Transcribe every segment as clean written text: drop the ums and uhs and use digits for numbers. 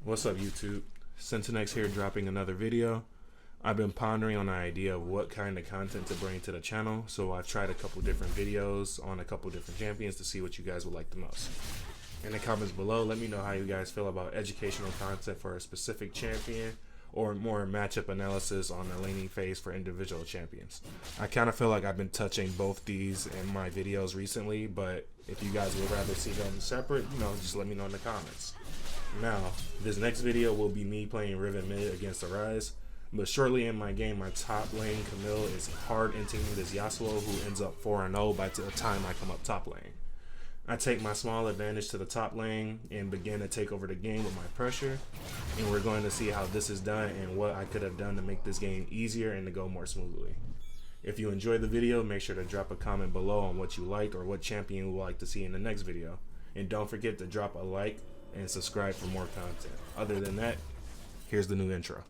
What's up, YouTube? Sentenex here, dropping another video. I've been pondering on the idea of what kind of content to bring to the channel, so I've tried a couple different videos on a couple different champions to see what you guys would like the most. In the comments below, let me know how you guys feel about educational content for a specific champion or more matchup analysis on the laning phase for individual champions. I kind of feel like I've been touching both these in my videos recently, but if you guys would rather see them separate, just let me know in the comments. Now, this next video will be me playing Riven mid against the Rise, but shortly in my game, my top lane Camille is hard inting this Yasuo who ends up 4-0 by the time I come up top lane. I take my small advantage to the top lane and begin to take over the game with my pressure, and we're going to see how this is done and what I could have done to make this game easier and to go more smoothly. If you enjoyed the video, make sure to drop a comment below on what you liked or what champion you would like to see in the next video, and don't forget to drop a like and subscribe for more content. Other than that, here's the new intro.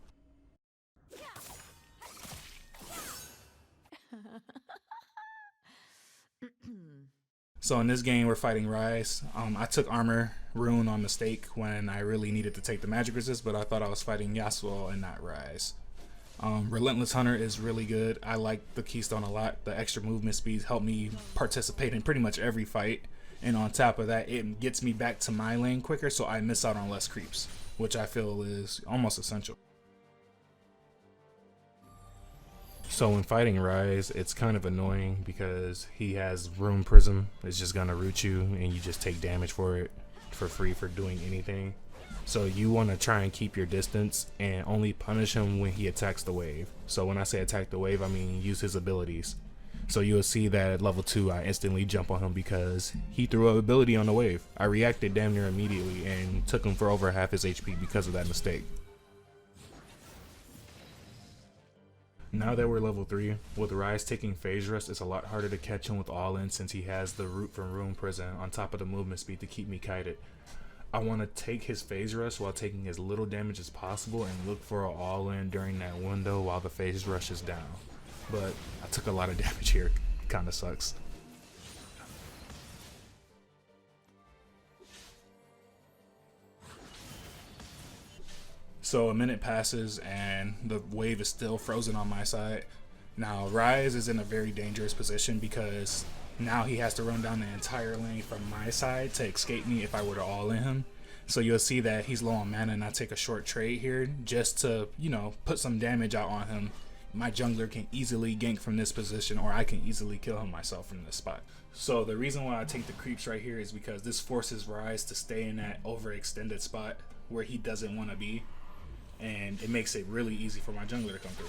So in this game, we're fighting Rise. I took armor rune on mistake when I really needed to take the magic resist, but I thought I was fighting Yasuo and not Rise. Relentless Hunter is really good. I like the Keystone a lot. The extra movement speeds help me participate in pretty much every fight. And on top of that, it gets me back to my lane quicker, so I miss out on less creeps, which I feel is almost essential. So when fighting Rise, it's kind of annoying because he has Rune Prism. It's just gonna root you and you just take damage for it for free for doing anything. So you want to try and keep your distance and only punish him when he attacks the wave. So when I say attack the wave, I mean use his abilities. So you'll see that at level 2 I instantly jump on him because he threw an ability on the wave. I reacted damn near immediately and took him for over half his HP because of that mistake. Now that we're level 3, with Rise taking Phase Rush, it's a lot harder to catch him with all in since he has the root from Rune Prison on top of the movement speed to keep me kited. I want to take his Phase Rush while taking as little damage as possible and look for an all in during that window while the Phase Rush is down. But I took a lot of damage here. Kinda sucks. So a minute passes and the wave is still frozen on my side. Now Rise is in a very dangerous position because now he has to run down the entire lane from my side to escape me if I were to all in him. So you'll see that he's low on mana and I take a short trade here just to, put some damage out on him. My jungler can easily gank from this position, or I can easily kill him myself from this spot. So the reason why I take the creeps right here is because this forces Rise to stay in that overextended spot where he doesn't want to be, and it makes it really easy for my jungler to come through.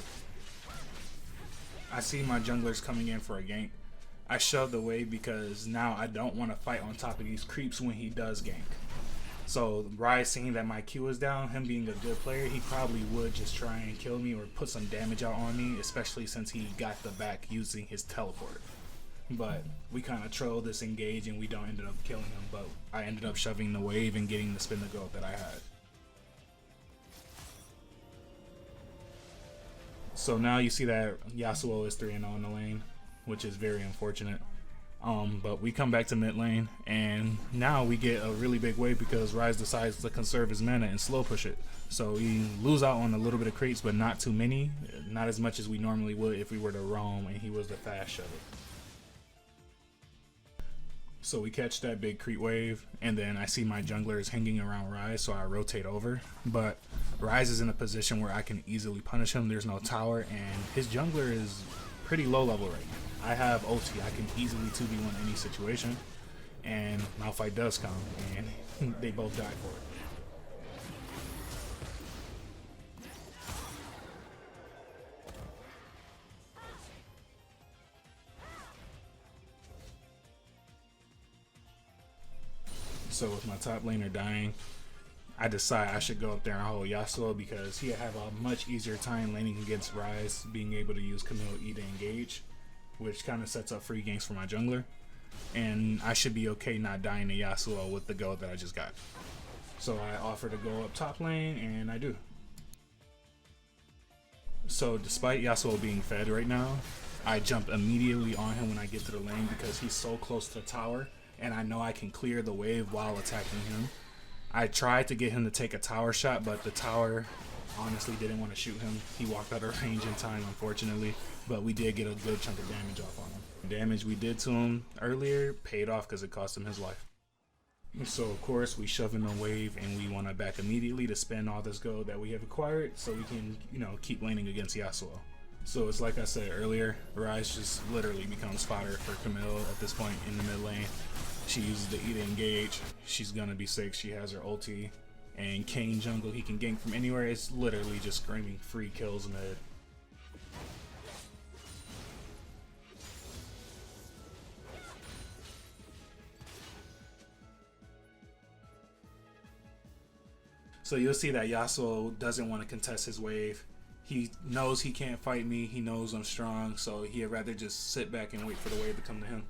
I see my junglers coming in for a gank. I shove the wave because now I don't want to fight on top of these creeps when he does gank. So Rise seeing that my Q is down, him being a good player, he probably would just try and kill me or put some damage out on me, especially since he got the back using his teleport. But we kind of trolled this engage and we don't end up killing him, but I ended up shoving the wave and getting the spin to go that I had. So now you see that Yasuo is 3-0 in the lane, which is very unfortunate. But we come back to mid lane, and now we get a really big wave because Rise decides to conserve his mana and slow push it. So we lose out on a little bit of creeps, but not too many, not as much as we normally would if we were to roam and he was the fast shove it. So we catch that big creep wave, and then I see my jungler is hanging around Rise, so I rotate over. But Rise is in a position where I can easily punish him. There's no tower, and his jungler is pretty low level right now. I have OT. I can easily 2v1 any situation, and Malphite does come, and they both die for it. So with my top laner dying, I decide I should go up there and hold Yasuo because he'll have a much easier time laning against Rise, being able to use Camille E to engage, which kind of sets up free ganks for my jungler. And I should be okay not dying to Yasuo with the go that I just got. So I offer to go up top lane, and I do. So despite Yasuo being fed right now, I jump immediately on him when I get to the lane because he's so close to the tower, and I know I can clear the wave while attacking him. I tried to get him to take a tower shot, but the tower honestly didn't want to shoot him. He walked out of range in time, unfortunately, but we did get a good chunk of damage off on him. The damage we did to him earlier paid off because it cost him his life. So of course we shove in a wave and we want to back immediately to spend all this gold that we have acquired so we can, keep laning against Yasuo. So it's like I said earlier, Ryze just literally becomes fodder for Camille at this point in the mid lane. She uses the E to engage. She's gonna be sick. She has her ulti. And Kane jungle, he can gank from anywhere. It's literally just screaming free kills in the head. So you'll see that Yasuo doesn't want to contest his wave. He knows he can't fight me. He knows I'm strong, so he'd rather just sit back and wait for the wave to come to him.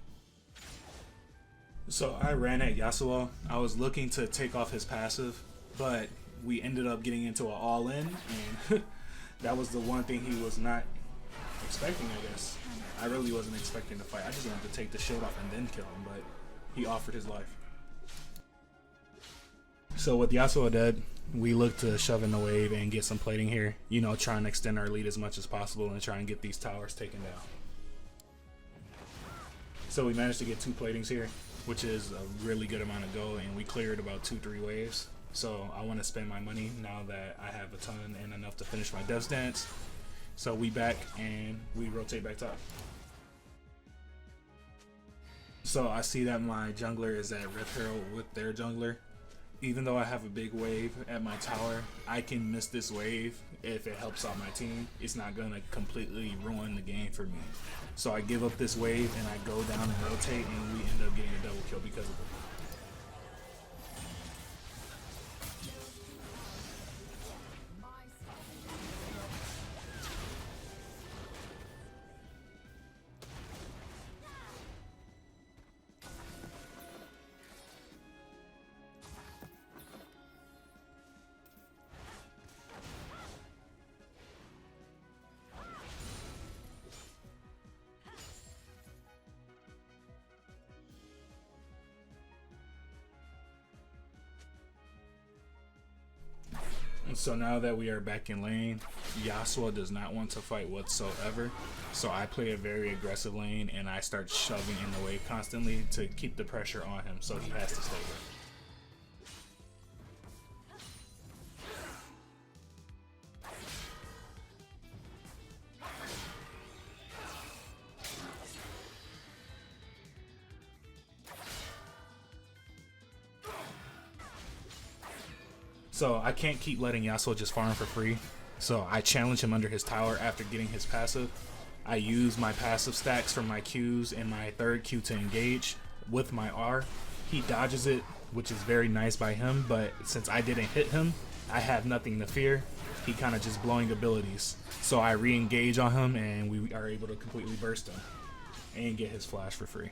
So I ran at Yasuo. I was looking to take off his passive, but we ended up getting into an all-in, and that was the one thing he was not expecting, I guess. I really wasn't expecting to fight. I just wanted to take the shield off and then kill him, but he offered his life. So with Yasuo dead, we look to shove in the wave and get some plating here. Trying to extend our lead as much as possible and try and get these towers taken down. So we managed to get 2 platings here, which is a really good amount of gold, and we cleared about 2-3 waves. So I want to spend my money now that I have a ton and enough to finish my Death's Dance. So we back and we rotate back top. So I see that my jungler is at Rift Herald with their jungler. Even though I have a big wave at my tower, I can miss this wave if it helps out my team. It's not going to completely ruin the game for me. So I give up this wave and I go down and rotate, and we end up getting a double kill because of it. So now that we are back in lane, Yasuo does not want to fight whatsoever. So I play a very aggressive lane and I start shoving in the wave constantly to keep the pressure on him, so he has to stay there. So I can't keep letting Yasuo just farm for free. So I challenge him under his tower after getting his passive. I use my passive stacks from my Qs and my third Q to engage with my R. He dodges it, which is very nice by him, but since I didn't hit him, I have nothing to fear. He kind of just blowing abilities. So I re-engage on him and we are able to completely burst him and get his flash for free.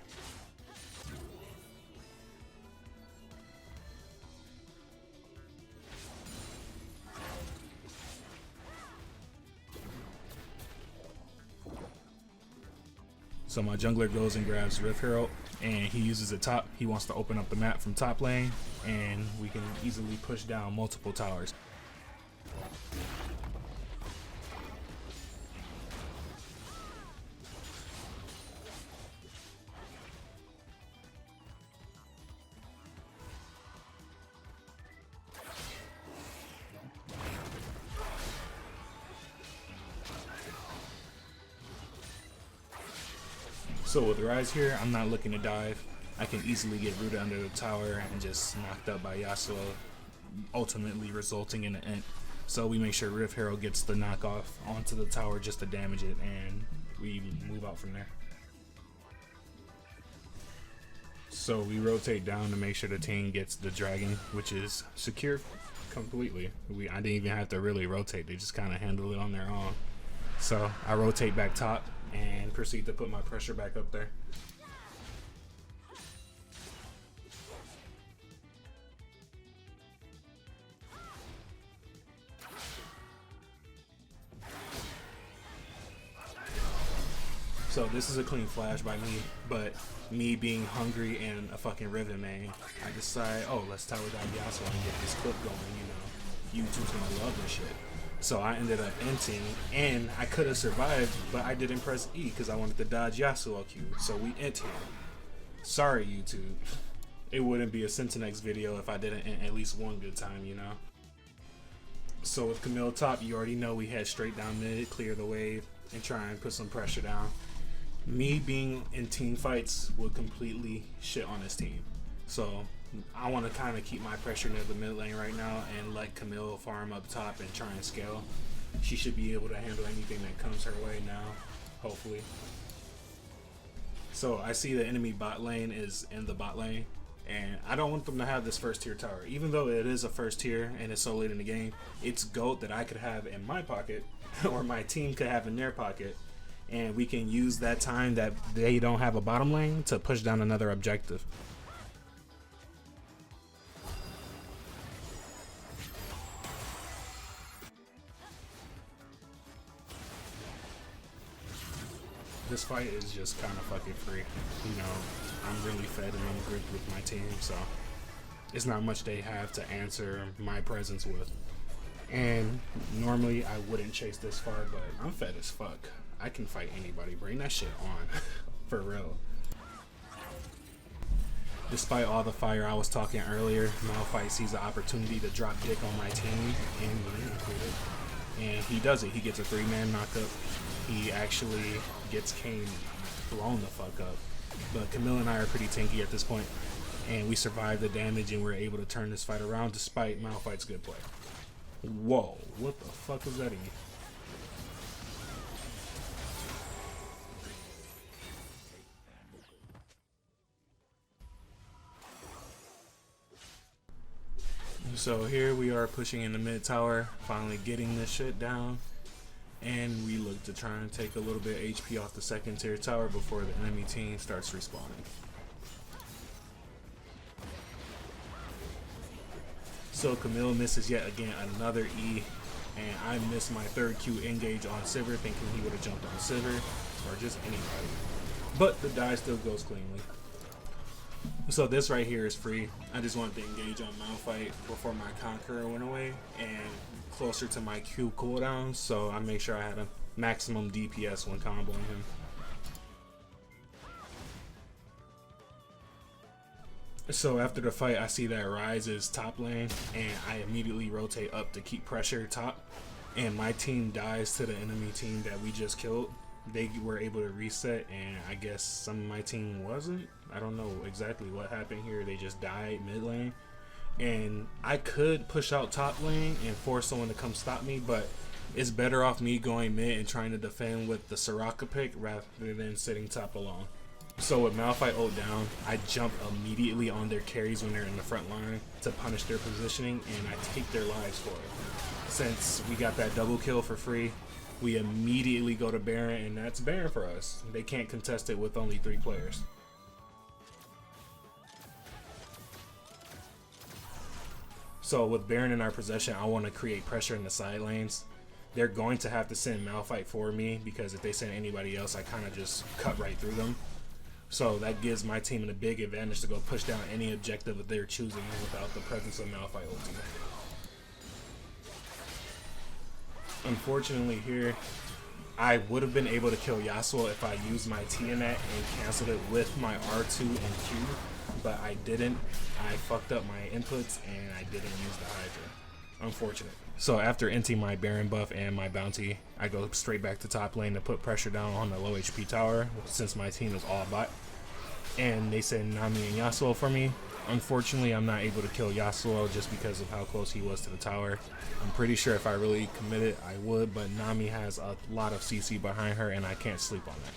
So my jungler goes and grabs Rift Herald, and he uses it top. He wants to open up the map from top lane, and we can easily push down multiple towers. So with Ryze here, I'm not looking to dive. I can easily get rooted under the tower and just knocked up by Yasuo, ultimately resulting in an int. So we make sure Rift Herald gets the knockoff onto the tower just to damage it, and we move out from there. So we rotate down to make sure the team gets the dragon, which is secure completely. I didn't even have to really rotate, they just kind of handle it on their own. So I rotate back top and proceed to put my pressure back up there. So this is a clean flash by me, but me being hungry and a fucking Riven main, I decide, oh, let's tower down Yasuo and get this clip going, you know. YouTube's gonna love this shit. So I ended up inting, and I could have survived, but I didn't press E because I wanted to dodge Yasuo Q. So we int here. Sorry, YouTube. It wouldn't be a Sentenex video if I didn't int at least one good time, you know. So with Camille top, you already know we head straight down mid, clear the wave, and try and put some pressure down. Me being in team fights would completely shit on this team. So I want to kind of keep my pressure near the mid lane right now and let Camille farm up top and try and scale. She should be able to handle anything that comes her way now, hopefully. So I see the enemy bot lane is in the bot lane, and I don't want them to have this first tier tower. Even though it is a first tier and it's so late in the game, it's gold that I could have in my pocket or my team could have in their pocket, and we can use that time that they don't have a bottom lane to push down another objective. This fight is just kind of fucking free. You know, I'm really fed and I'm gripped with my team, so it's not much they have to answer my presence with. And normally I wouldn't chase this far, but I'm fed as fuck. I can fight anybody. Bring that shit on. For real. Despite all the fire I was talking earlier, Malphite sees an opportunity to drop dick on my team, and me included. And he does it. He gets a 3-man knockup. He actually gets Kane blown the fuck up. But Camille and I are pretty tanky at this point, and we survive the damage and we're able to turn this fight around despite Malphite's good play. Whoa, what the fuck was that in? So here we are pushing in the mid tower, finally getting this shit down. And we look to try and take a little bit of HP off the second tier tower before the enemy team starts respawning. So Camille misses yet again another E, and I miss my third Q engage on Sivir, thinking he would have jumped on Sivir or just anybody. But the die still goes cleanly. So this right here is free. I just wanted to engage on Malphite before my Conqueror went away and closer to my Q cooldown, so I make sure I had a maximum DPS when comboing him. So after the fight, I see that Ryze is top lane, and I immediately rotate up to keep pressure top, and my team dies to the enemy team that we just killed. They were able to reset, and I guess some of my team wasn't. I don't know exactly what happened here. They just died mid lane, and I could push out top lane and force someone to come stop me, but it's better off me going mid and trying to defend with the Soraka pick rather than sitting top alone. So with Malphite ult down, I jump immediately on their carries when they're in the front line to punish their positioning, and I take their lives for it. Since we got that double kill for free, we immediately go to Baron, and that's Baron for us. They can't contest it with only 3 players. So with Baron in our possession, I want to create pressure in the side lanes. They're going to have to send Malphite for me, because if they send anybody else, I kind of just cut right through them. So that gives my team a big advantage to go push down any objective that they're choosing without the presence of Malphite ultimate. Unfortunately here, I would have been able to kill Yasuo if I used my Tiamat and canceled it with my R2 and Q, but I didn't. I fucked up my inputs and I didn't use the Hydra. Unfortunate. So after inting my Baron buff and my bounty, I go straight back to top lane to put pressure down on the low HP tower since my team is all bot. And they send Nami and Yasuo for me. Unfortunately, I'm not able to kill Yasuo just because of how close he was to the tower. I'm pretty sure if I really committed, I would, but Nami has a lot of CC behind her and I can't sleep on that.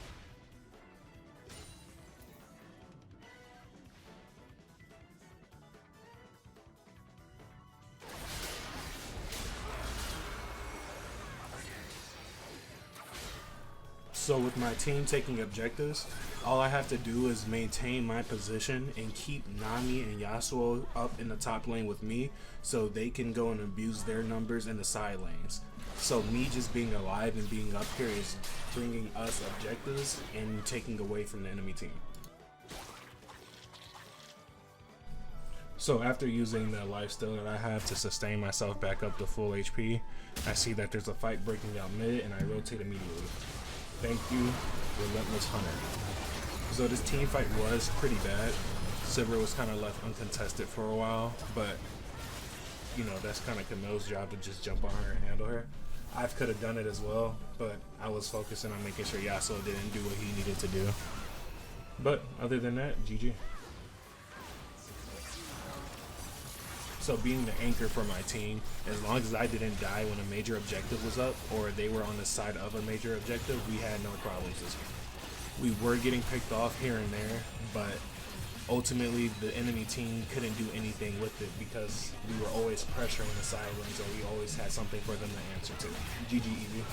So with my team taking objectives, all I have to do is maintain my position and keep Nami and Yasuo up in the top lane with me so they can go and abuse their numbers in the side lanes. So me just being alive and being up here is bringing us objectives and taking away from the enemy team. So after using the lifesteal that I have to sustain myself back up to full HP, I see that there's a fight breaking out mid and I rotate immediately. Thank you, Relentless Hunter. So this team fight was pretty bad. Silver was kind of left uncontested for a while, but you know, that's kind of Camille's job to just jump on her and handle her. I could have done it as well, but I was focusing on making sure Yasuo didn't do what he needed to do. But other than that, GG. So being the anchor for my team, as long as I didn't die when a major objective was up or they were on the side of a major objective, we had no problems this game. We were getting picked off here and there, but ultimately the enemy team couldn't do anything with it because we were always pressuring the side lanes or we always had something for them to answer to. GG easy.